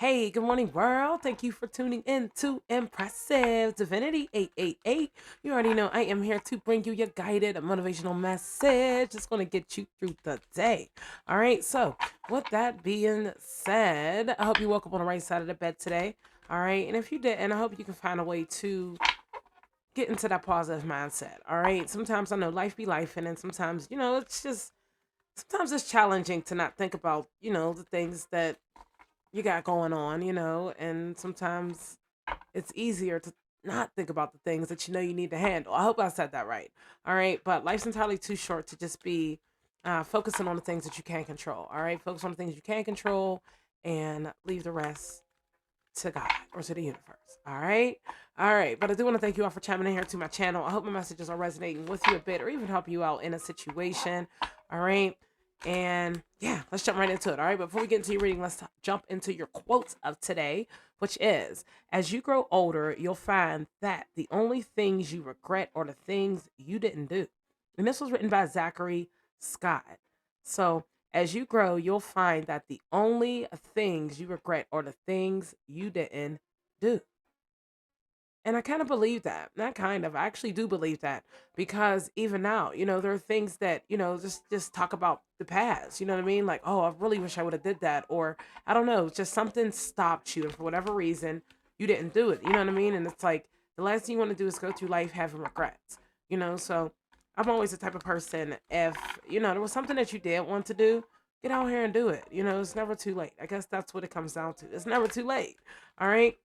Hey, good morning, world. Thank you for tuning in to Impressive Divinity 888. You already know I am here to bring you your guided motivational message. It's going to get you through the day. All right. So, with that being said, I hope you woke up on the right side of the bed today. All right. And if you did, and I hope you can find a way to get into that positive mindset. All right. Sometimes I know life be life, and then sometimes, sometimes it's challenging to not think about, the things that you got going on, and sometimes it's easier to not think about the things that you need to handle. I hope I said that right. All right. But life's entirely too short to just be focusing on the things that you can't control. All right. Focus on the things you can control and leave the rest to God or to the universe. All right. All right. But I do want to thank you all for chiming in here to my channel. I hope my messages are resonating with you a bit or even help you out in a situation. All right. And yeah, let's jump right into it. All right. Before we get into your reading, let's jump into your quotes of today, which is: as you grow older, you'll find that the only things you regret are the things you didn't do. And this was written by Zachary Scott. So, as you grow, you'll find that the only things you regret are the things you didn't do. And I kind of believe that. Not kind of. I actually do believe that because even now, there are things that, just talk about the past. You know what I mean? Like, oh, I really wish I would have did that, or I don't know, just something stopped you, and for whatever reason, you didn't do it. You know what I mean? And it's like the last thing you want to do is go through life having regrets. So I'm always the type of person. If there was something that you did want to do, get out here and do it. It's never too late. I guess that's what it comes down to. It's never too late. All right.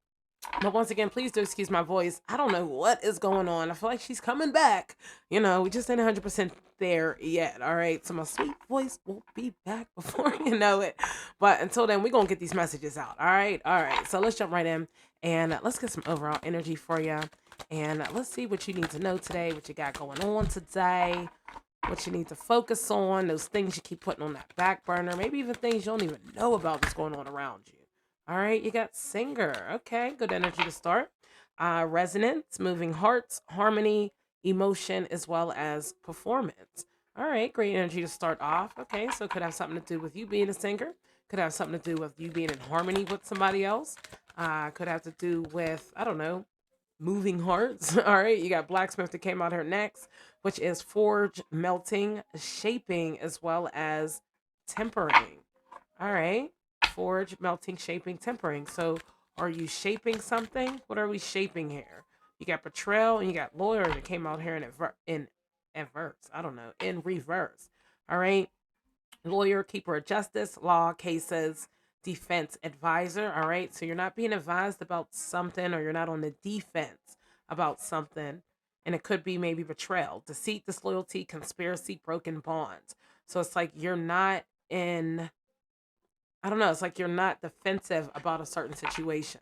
But once again, please do excuse my voice. I don't know what is going on. I feel like she's coming back. We just ain't 100% there yet. All right. So my sweet voice will be back before you know it. But until then, we're going to get these messages out. All right. All right. So let's jump right in and let's get some overall energy for you. And let's see what you need to know today, what you got going on today, what you need to focus on, those things you keep putting on that back burner, maybe even things you don't even know about that's going on around you. All right, you got singer. Okay, good energy to start. Resonance, moving hearts, harmony, emotion, as well as performance. All right, great energy to start off. Okay, so it could have something to do with you being a singer. Could have something to do with you being in harmony with somebody else. Could have to do with, I don't know, moving hearts. All right, you got blacksmith that came out here next, which is forge, melting, shaping, as well as tempering. All right. Forge, melting, shaping, tempering. So are you shaping something? What are we shaping here? You got betrayal and you got lawyer that came out here in adverse. I don't know. In reverse. All right. Lawyer, keeper of justice, law, cases, defense advisor. All right. So you're not being advised about something, or you're not on the defense about something. And it could be maybe betrayal, deceit, disloyalty, conspiracy, broken bonds. So it's like you're not in, I don't know. It's like you're not defensive about a certain situation.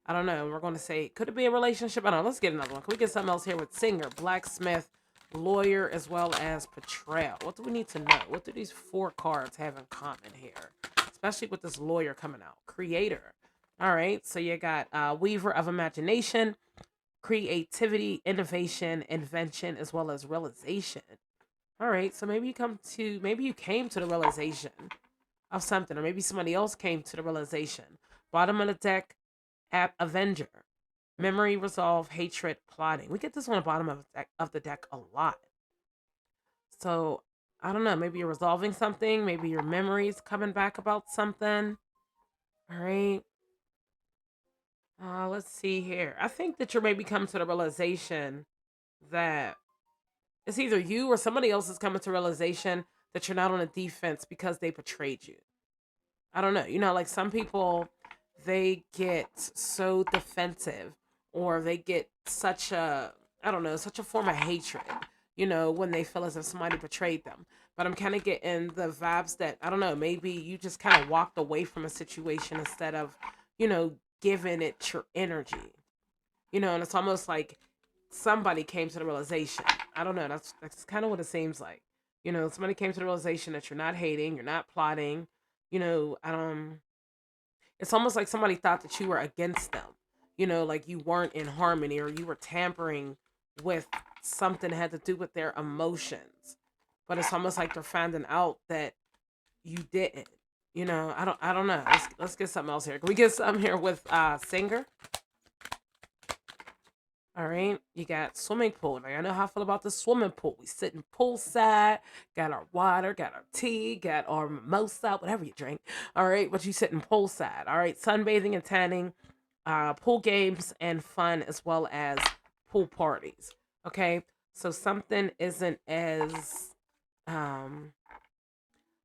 I don't know. We're going to say, could it be a relationship? I don't know. Let's get another one. Can we get something else here with singer, blacksmith, lawyer, as well as betrayal? What do we need to know? What do these four cards have in common here? Especially with this lawyer coming out. Creator. All right. So you got weaver of imagination, creativity, innovation, invention, as well as realization. All right. So maybe you came to the realization of something, or maybe somebody else came to the realization. Bottom of the deck, Avenger, memory, resolve, hatred, plotting. We get this on the bottom of the deck a lot. So I don't know. Maybe you're resolving something. Maybe your memory's coming back about something. All right. Let's see here. I think that you're maybe coming to the realization that it's either you or somebody else is coming to realization that you're not on a defense because they betrayed you. I don't know. Like some people, they get so defensive, or they get such a, I don't know, such a form of hatred, when they feel as if somebody betrayed them. But I'm kind of getting the vibes that, I don't know, maybe you just kind of walked away from a situation instead of, giving it your energy, and it's almost like somebody came to the realization. I don't know. That's kind of what it seems like. Somebody came to the realization that you're not hating, you're not plotting. It's almost like somebody thought that you were against them. Like you weren't in harmony, or you were tampering with something that had to do with their emotions. But it's almost like they're finding out that you didn't. I don't know. Let's get something else here. Can we get something here with singer? All right, you got swimming pool. Now I know how I feel about the swimming pool. We sitting poolside, got our water, got our tea, got our mimosa, whatever you drink. All right, but you sitting poolside. All right, sunbathing and tanning, pool games and fun, as well as pool parties. Okay, so um,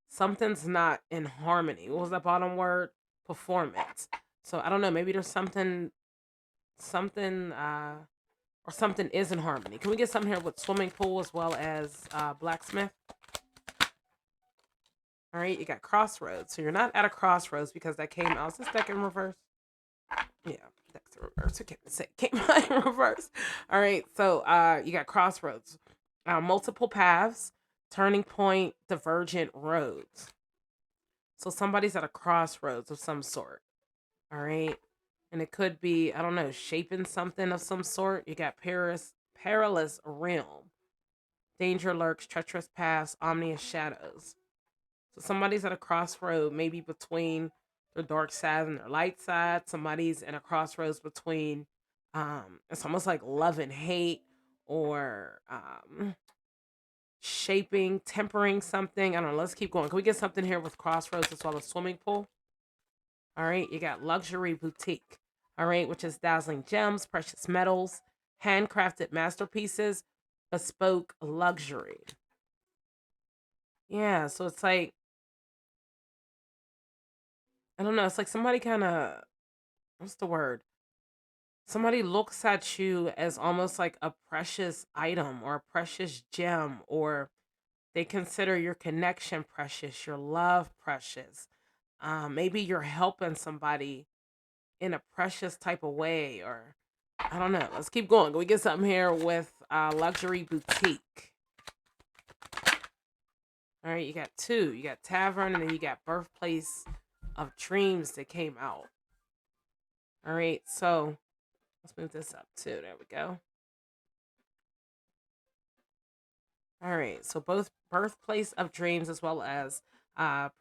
something's not in harmony. What was that bottom word? Performance. So I don't know. Maybe there's something or something is in harmony. Can we get something here with swimming pool as well as blacksmith? All right, you got crossroads. So you're not at a crossroads because that came out. Is this deck in reverse? Yeah, deck's in reverse. I can't say it came out in reverse. All right, so you got crossroads, multiple paths, turning point, divergent roads. So somebody's at a crossroads of some sort. All right. And it could be, I don't know, shaping something of some sort. You got perilous realm, danger lurks, treacherous paths, ominous shadows. So somebody's at a crossroad, maybe between their dark side and their light side. Somebody's in a crossroads between, it's almost like love and hate, or shaping, tempering something. I don't know. Let's keep going. Can we get something here with crossroads as well as swimming pool? All right, you got luxury boutique. All right, which is dazzling gems, precious metals, handcrafted masterpieces, bespoke luxury. Yeah, so it's like, I don't know, it's like somebody kind of, what's the word? Somebody looks at you as almost like a precious item or a precious gem, or they consider your connection precious, your love precious. Maybe you're helping somebody in a precious type of way, or I don't know. Let's keep going. Can we get something here with luxury boutique? All right, you got two. You got tavern, and then you got birthplace of dreams that came out. All right, so let's move this up too. There we go. All right, so both birthplace of dreams as well as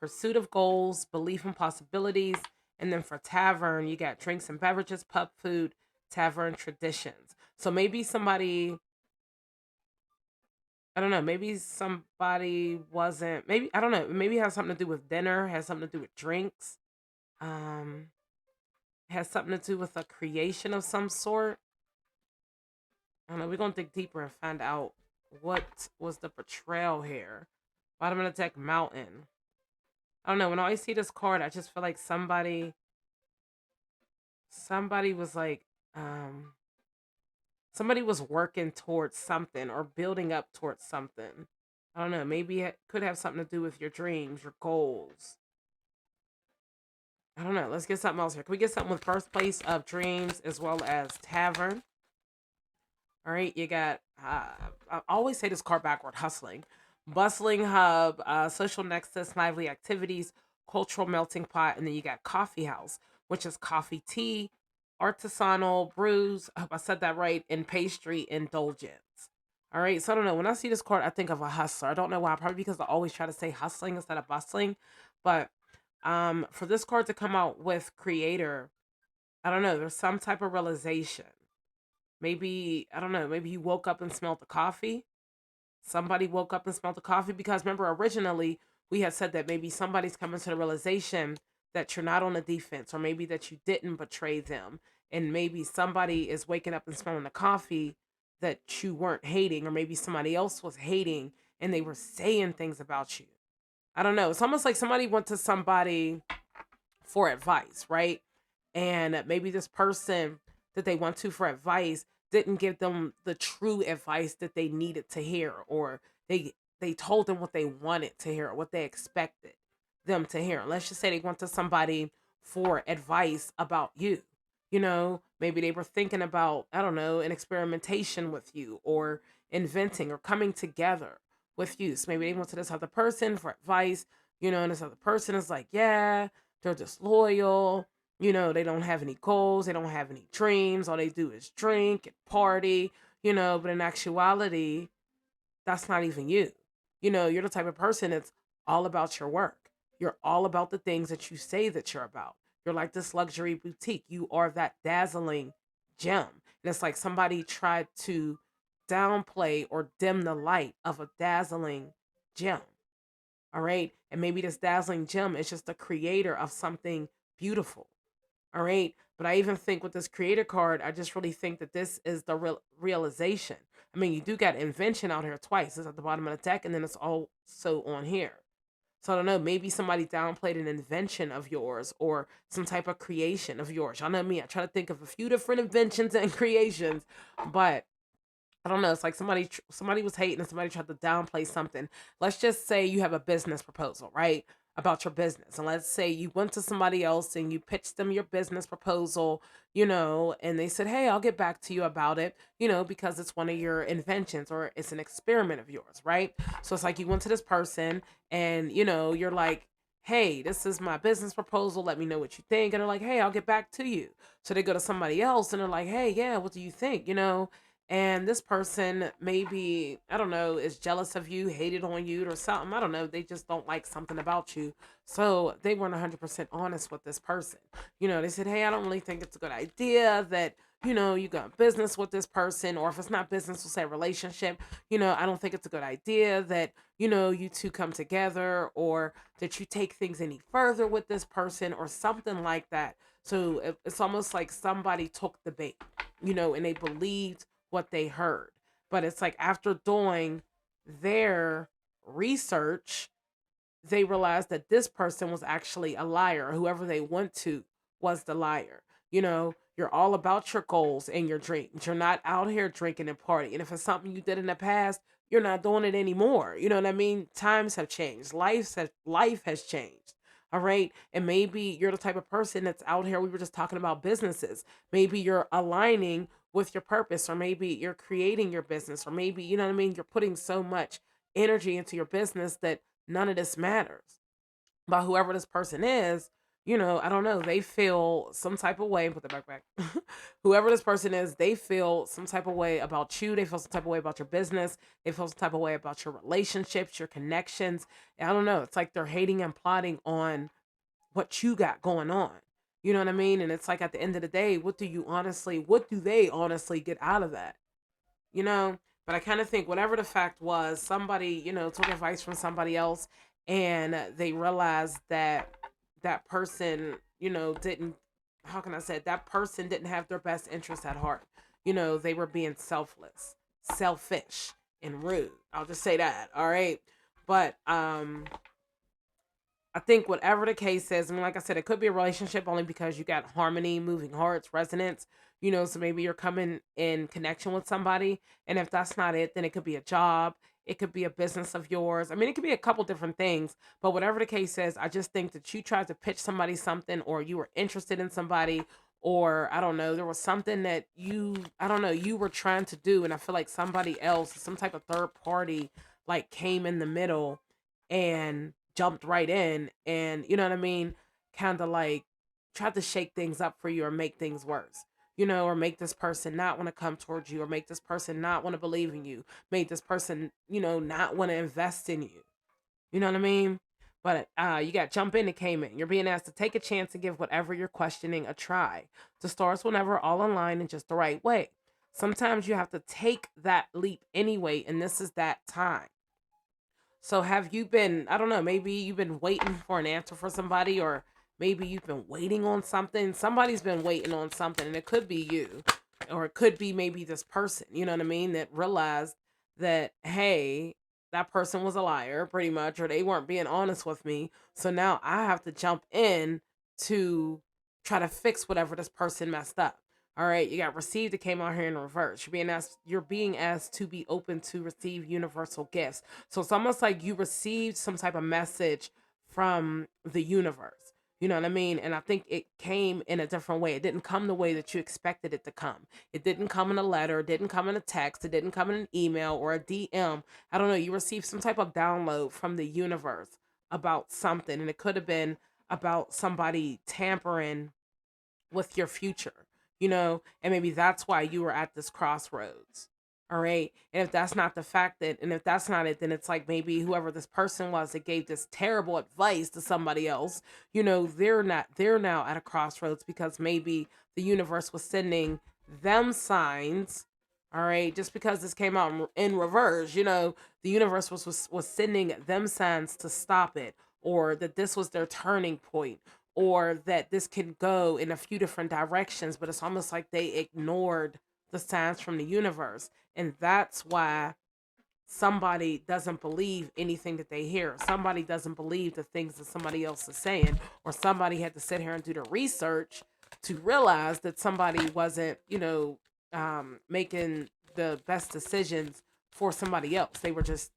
pursuit of goals, belief in possibilities, and then for tavern, you got drinks and beverages, pub food, tavern traditions. So maybe somebody, I don't know, maybe somebody wasn't, maybe, I don't know, maybe it has something to do with dinner, has something to do with drinks, um, has something to do with a creation of some sort. I don't know, we're going to dig deeper and find out what was the betrayal here. Bottom of the deck, mountain. I don't know, when I see this card, I just feel like somebody was like, um, somebody was working towards something or building up towards something. I don't know. Maybe it could have something to do with your dreams, your goals. I don't know. Let's get something else here. Can we get something with birthplace of dreams as well as tavern? All right. You got, I always say this card backward, hustling. Bustling hub, social nexus, lively activities, cultural melting pot. And then you got coffee house, which is coffee, tea, artisanal brews. I hope I said that right. And pastry indulgence. All right. So I don't know. When I see this card, I think of a hustler. I don't know why. Probably because I always try to say hustling instead of bustling. But for this card to come out with creator, I don't know. There's some type of realization. Maybe, I don't know. Maybe you woke up and smelled the coffee. Somebody woke up and smelled the coffee, because remember, originally we had said that maybe somebody's coming to the realization that you're not on the defense, or maybe that you didn't betray them. And maybe somebody is waking up and smelling the coffee that you weren't hating, or maybe somebody else was hating and they were saying things about you. I don't know. It's almost like somebody went to somebody for advice, right? And maybe this person that they went to for advice didn't give them the true advice that they needed to hear, or they told them what they wanted to hear, or what they expected them to hear. Let's just say they went to somebody for advice about you. Maybe they were thinking about, I don't know, an experimentation with you, or inventing or coming together with you. So maybe they went to this other person for advice, and this other person is like, yeah, they're disloyal. They don't have any goals. They don't have any dreams. All they do is drink and party, but in actuality, that's not even you. You're the type of person that's all about your work. You're all about the things that you say that you're about. You're like this luxury boutique. You are that dazzling gem. And it's like somebody tried to downplay or dim the light of a dazzling gem. All right. And maybe this dazzling gem is just the creator of something beautiful. All right. But I even think with this creator card, I just really think that this is the realization. I mean, you do got invention out here twice. It's at the bottom of the deck, and then it's also on here. So I don't know, maybe somebody downplayed an invention of yours or some type of creation of yours. Y'all know me, I try to think of a few different inventions and creations, but I don't know. It's like somebody was hating and somebody tried to downplay something. Let's just say you have a business proposal, right? About your business. And let's say you went to somebody else and you pitched them your business proposal, and they said, "Hey, I'll get back to you about it," because it's one of your inventions or it's an experiment of yours, right? So it's like you went to this person and, you're like, "Hey, this is my business proposal. Let me know what you think." And they're like, "Hey, I'll get back to you." So they go to somebody else and they're like, "Hey, yeah, what do you think?" And this person maybe, I don't know, is jealous of you, hated on you or something. I don't know, they just don't like something about you. So they weren't 100% honest with this person. They said, "Hey, I don't really think it's a good idea that you got business with this person, or if it's not business, we'll say relationship. I don't think it's a good idea that you two come together, or that you take things any further with this person or something like that." So it's almost like somebody took the bait, and they believed what they heard. But it's like after doing their research, they realized that this person was actually a liar. Whoever they went to was the liar. You're all about your goals and your dreams. You're not out here drinking and partying. And if it's something you did in the past, you're not doing it anymore. You know what I mean? Times have changed. Life has changed. All right. And maybe you're the type of person that's out here. We were just talking about businesses. Maybe you're aligning with your purpose, or maybe you're creating your business, or maybe, you know what I mean? You're putting so much energy into your business that none of this matters. But whoever this person is, I don't know, they feel some type of way. Put the back. Whoever this person is, they feel some type of way about you. They feel some type of way about your business. They feel some type of way about your relationships, your connections. I don't know. It's like they're hating and plotting on what you got going on. You know what I mean? And it's like at the end of the day, what do they honestly get out of that? you know. But I kind of think whatever the fact was, somebody, took advice from somebody else, and they realized that that person, didn't, how can I say it? That person didn't have their best interest at heart. They were being selfish, and rude. I'll just say that. All right. But I think whatever the case is, I mean, like I said, it could be a relationship only because you got harmony, moving hearts, resonance. So maybe you're coming in connection with somebody, and if that's not it, then it could be a job. It could be a business of yours. I mean, it could be a couple different things. But whatever the case is, I just think that you tried to pitch somebody something, or you were interested in somebody, or I don't know, there was something that I don't know, you were trying to do, and I feel like somebody else, some type of third party, like came in the middle and jumped right in, and you know what I mean, kind of like tried to shake things up for you or make things worse. Or make this person not want to come towards you, or make this person not want to believe in you, make this person, not want to invest in you. You know what I mean? But you got jump in and came in. You're being asked to take a chance and give whatever you're questioning a try. The stars will never all align in just the right way. Sometimes you have to take that leap anyway, and this is that time. So have you been, I don't know, maybe you've been waiting for an answer for somebody, or maybe you've been waiting on something. Somebody's been waiting on something, and it could be you, or it could be maybe this person, you know what I mean, that realized that, hey, that person was a liar pretty much, or they weren't being honest with me. So now I have to jump in to try to fix whatever this person messed up. All right, you got received, it came out here in reverse. You're being asked to be open to receive universal gifts. So it's almost like you received some type of message from the universe. You know what I mean? And I think it came in a different way. It didn't come the way that you expected it to come. It didn't come in a letter, it didn't come in a text, it didn't come in an email or a DM. I don't know. You received some type of download from the universe about something. And it could have been about somebody tampering with your future, and maybe that's why you were at this crossroads. All right. And if that's not the fact that, and if that's not it, then it's like maybe whoever this person was that gave this terrible advice to somebody else, they're now at a crossroads because maybe the universe was sending them signs. All right. Just because this came out in reverse, the universe was sending them signs to stop it, or that this was their turning point, or that this can go in a few different directions, but it's almost like they ignored the signs from the universe. And that's why somebody doesn't believe anything that they hear. Somebody doesn't believe the things that somebody else is saying, or somebody had to sit here and do the research to realize that somebody wasn't, making the best decisions for somebody else. They were just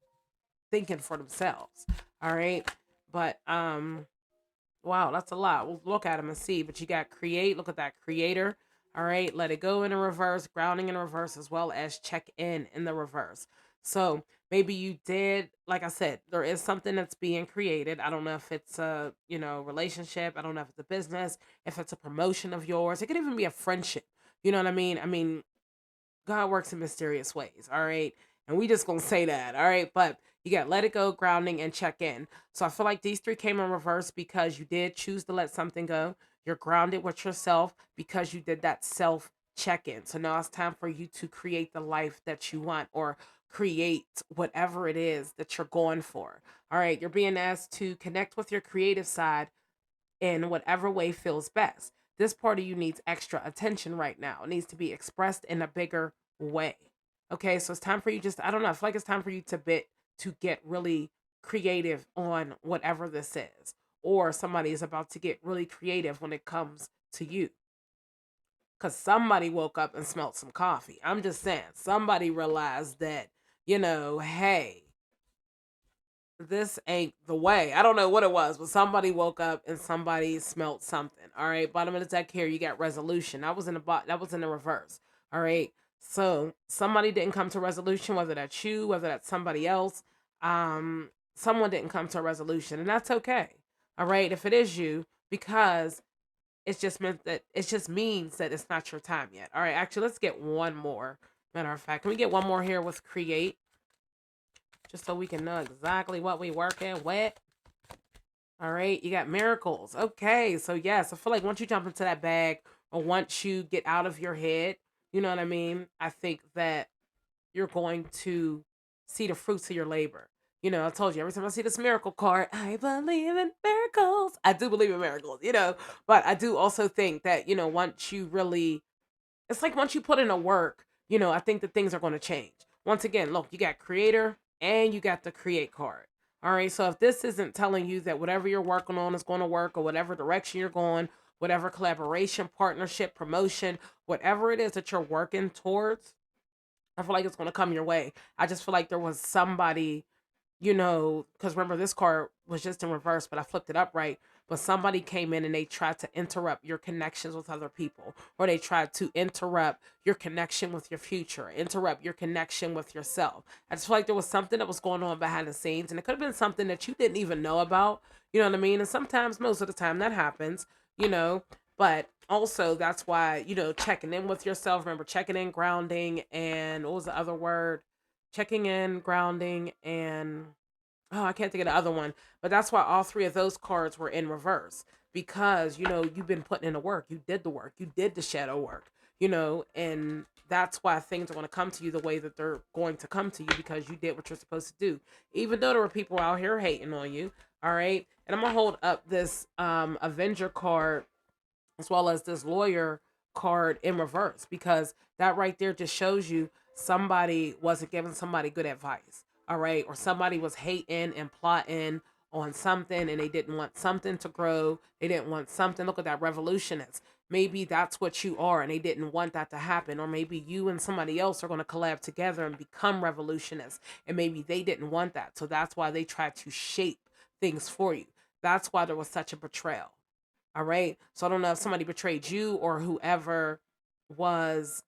thinking for themselves. All right. But wow, that's a lot. We'll look at them and see. But you got create. Look at that creator. All right. Let it go in the reverse, grounding in reverse, as well as check in the reverse. So maybe you did, like I said, there is something that's being created. I don't know if it's a, relationship. I don't know if it's a business, if it's a promotion of yours. It could even be a friendship. You know what I mean? I mean, God works in mysterious ways, all right? And we just gonna say that, all right? But you got let it go, grounding, and check in. So I feel like these three came in reverse because you did choose to let something go. You're grounded with yourself because you did that self check in. So now it's time for you to create the life that you want, or create whatever it is that you're going for. All right, you're being asked to connect with your creative side in whatever way feels best. This part of you needs extra attention right now. It needs to be expressed in a bigger way. Okay, so it's time for you, just I don't know, I feel like it's time for you to get really creative on whatever this is. Or somebody is about to get really creative when it comes to you. Cause somebody woke up and smelled some coffee. I'm just saying, somebody realized that, hey, this ain't the way. I don't know what it was, but somebody woke up and somebody smelled something. All right, bottom of the deck here, you got resolution. That was in the reverse. All right, so somebody didn't come to resolution, whether that's you, whether that's somebody else. Someone didn't come to a resolution, and that's okay. All right, if it is you, because it just means that it's not your time yet. All right, actually, let's get one more. Matter of fact, can we get one more here with create? Just so we can know exactly what we working with. All right, you got miracles. Okay, so yes, I feel like once you jump into that bag, or once you get out of your head, you know what I mean? I think that you're going to see the fruits of your labor. I told you, every time I see this miracle card, I believe in miracles. I do believe in miracles, but I do also think that, once you really, it's like once you put in a work, I think that things are going to change. Once again, look, you got creator and you got the create card. All right. So if this isn't telling you that whatever you're working on is going to work, or whatever direction you're going, whatever collaboration, partnership, promotion, whatever it is that you're working towards, I feel like it's going to come your way. I just feel like there was somebody, because remember, this card was just in reverse, but I flipped it upright. But somebody came in and they tried to interrupt your connections with other people, or they tried to interrupt your connection with your future, interrupt your connection with yourself. I just feel like there was something that was going on behind the scenes, and it could have been something that you didn't even know about. You know what I mean? And sometimes, most of the time, that happens, you know. But also, that's why, checking in with yourself. Remember, checking in, grounding, and what was the other word? Checking in, grounding, and oh, I can't think of the other one. But that's why all three of those cards were in reverse, because you've been putting in the work. You did the work. You did the shadow work. And that's why things are going to come to you the way that they're going to come to you, because you did what you're supposed to do. Even though there were people out here hating on you, all right. And I'm gonna hold up this Avenger card, as well as this lawyer card in reverse, because that right there just shows you somebody wasn't giving somebody good advice. All right. Or somebody was hating and plotting on something, and they didn't want something to grow. They didn't want something. Look at that, revolutionist. Maybe that's what you are, and they didn't want that to happen. Or maybe you and somebody else are going to collab together and become revolutionists, and maybe they didn't want that. So that's why they tried to shape things for you. That's why there was such a betrayal. All right. So I don't know if somebody betrayed you, or whoever was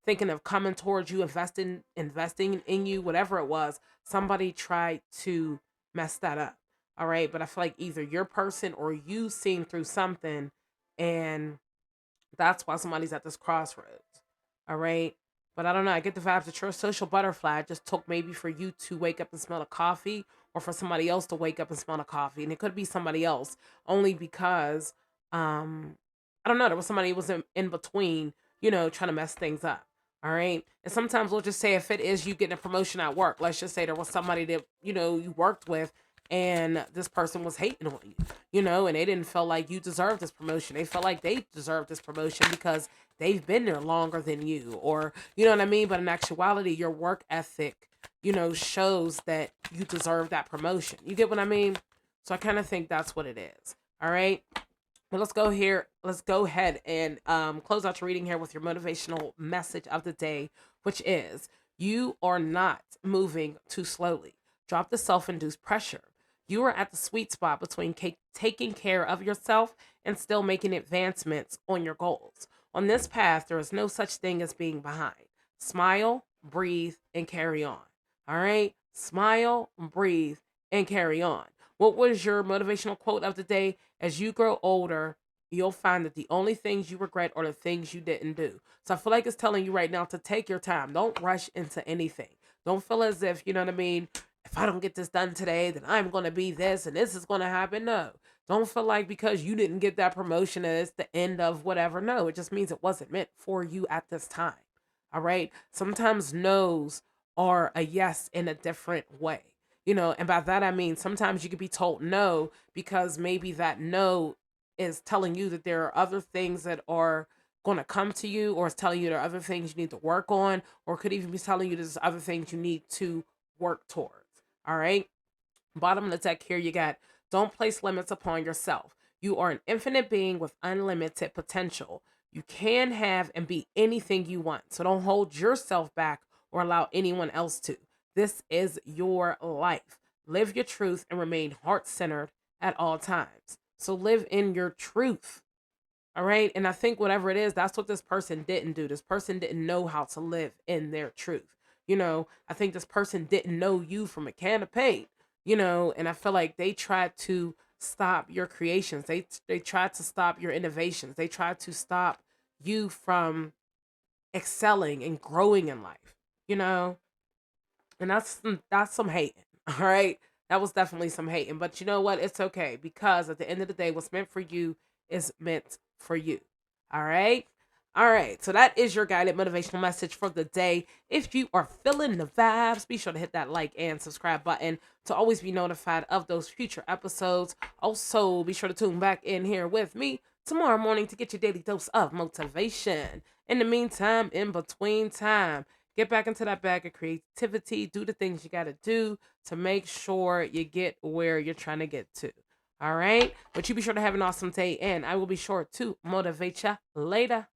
thinking of coming towards you, investing in you, whatever it was, somebody tried to mess that up. All right. But I feel like either your person or you seen through something, and that's why somebody's at this crossroads. All right. But I don't know. I get the vibes that you're a social butterfly. It just took maybe for you to wake up and smell a coffee, or for somebody else to wake up and smell a coffee. And it could be somebody else only because, um, I don't know, there was somebody who was in between, trying to mess things up. All right. And sometimes we'll just say if it is you getting a promotion at work, let's just say there was somebody that, you worked with, and this person was hating on you, and they didn't feel like you deserved this promotion. They felt like they deserved this promotion because they've been there longer than you, or you know what I mean? But in actuality, your work ethic, shows that you deserve that promotion. You get what I mean? So I kind of think that's what it is. All right. But let's go here. Let's go ahead and close out your reading here with your motivational message of the day, which is you are not moving too slowly. Drop the self induced pressure. You are at the sweet spot between taking care of yourself and still making advancements on your goals. On this path, there is no such thing as being behind. Smile, breathe, and carry on. All right? Smile, breathe, and carry on. What was your motivational quote of the day? As you grow older, you'll find that the only things you regret are the things you didn't do. So I feel like it's telling you right now to take your time. Don't rush into anything. Don't feel as if, you know what I mean, if I don't get this done today, then I'm going to be this and this is going to happen. No. Don't feel like because you didn't get that promotion that it's the end of whatever. No, it just means it wasn't meant for you at this time. All right. Sometimes no's are a yes in a different way. And by that I mean sometimes you could be told no because maybe that no is telling you that there are other things that are going to come to you, or it's telling you there are other things you need to work on, or could even be telling you there's other things you need to work towards. All right. Bottom of the deck here, you got don't place limits upon yourself. You are an infinite being with unlimited potential. You can have and be anything you want. So don't hold yourself back or allow anyone else to. This is your life. Live your truth and remain heart centered at all times. So live in your truth. All right. And I think whatever it is, that's what this person didn't do. This person didn't know how to live in their truth. I think this person didn't know you from a can of paint, and I feel like they tried to stop your creations. They tried to stop your innovations. They tried to stop you from excelling and growing in life, you know? And that's some hating. All right. That was definitely some hating. But you know what? It's okay because at the end of the day, what's meant for you is meant for you. All right. All right. So that is your guided motivational message for the day. If you are feeling the vibes, be sure to hit that like and subscribe button to always be notified of those future episodes. Also, be sure to tune back in here with me tomorrow morning to get your daily dose of motivation. In the meantime, in between time, get back into that bag of creativity. Do the things you got to do to make sure you get where you're trying to get to. All right. But you be sure to have an awesome day, and I will be sure to motivate you later.